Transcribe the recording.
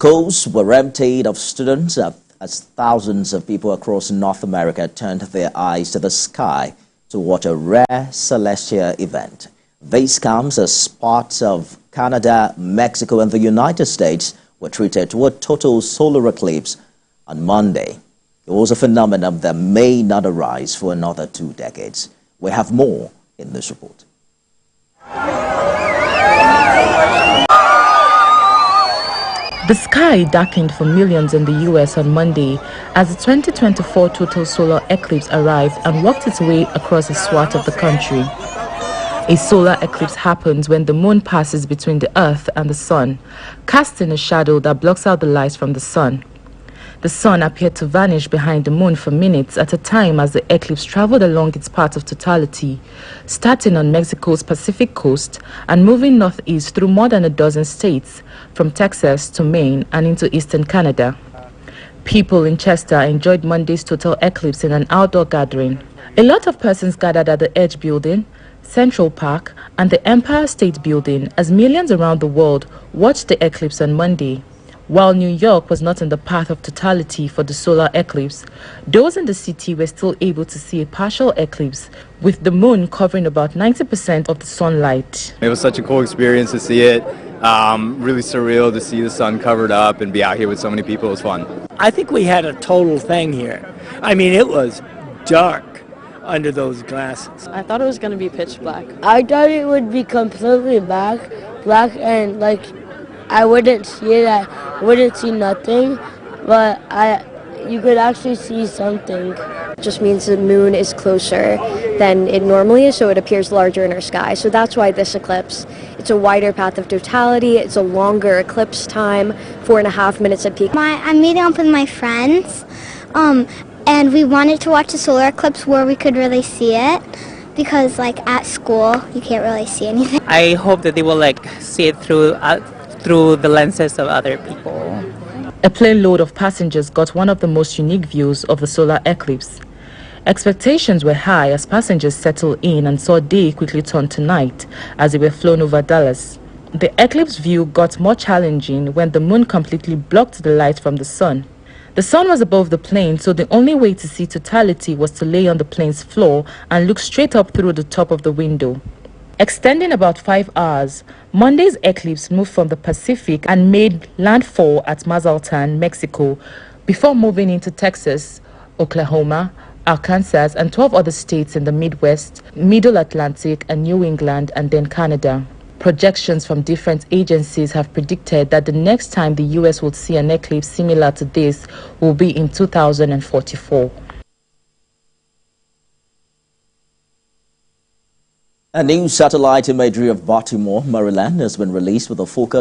Schools were emptied of students as thousands of people across North America turned their eyes to the sky to watch a rare celestial event. This comes as parts of Canada, Mexico, and the United States were treated to a total solar eclipse on Monday. It was a phenomenon that may not arise for another 2 decades. We have more in this report. The sky darkened for millions in the U.S. on Monday as the 2024 total solar eclipse arrived and worked its way across a swath of the country. A solar eclipse happens when the moon passes between the Earth and the sun, casting a shadow that blocks out the light from the sun. The sun appeared to vanish behind the moon for minutes at a time as the eclipse traveled along its path of totality, starting on Mexico's Pacific coast and moving northeast through more than a dozen states, from Texas to Maine and into eastern Canada. People in Chester enjoyed Monday's total eclipse in an outdoor gathering. A lot of persons gathered at the Edge Building, Central Park, and the Empire State Building as millions around the world watched the eclipse on Monday. While New York was not in the path of totality for the solar eclipse, those in the city were still able to see a partial eclipse, with the moon covering about 90% of the sunlight. It was such a cool experience to see it. Really surreal to see the sun covered up and be out here with so many people. It was fun. I think we had a total thing here. I mean, it was dark under those glasses. I thought it was going to be pitch black. I thought it would be completely black and like I wouldn't see it, I wouldn't see nothing, but you could actually see something. It just means the moon is closer than it normally is, so it appears larger in our sky. So that's why this eclipse, it's a wider path of totality, it's a longer eclipse time, 4.5 minutes at peak. I'm meeting up with my friends, and we wanted to watch the solar eclipse where we could really see it, because like at school you can't really see anything. I hope that they will see it through the lenses of other people. A plane load of passengers got one of the most unique views of the solar eclipse. Expectations were high as passengers settled in and saw day quickly turn to night as they were flown over Dallas. The eclipse view got more challenging when the moon completely blocked the light from the sun. The sun was above the plane, so the only way to see totality was to lay on the plane's floor and look straight up through the top of the window. Extending about 5 hours, Monday's eclipse moved from the Pacific and made landfall at Mazatlan, Mexico, before moving into Texas, Oklahoma, Arkansas, and 12 other states in the Midwest, Middle Atlantic, and New England, and then Canada. Projections from different agencies have predicted that the next time the U.S. will see an eclipse similar to this will be in 2044. A new satellite imagery of Baltimore, Maryland has been released with a focus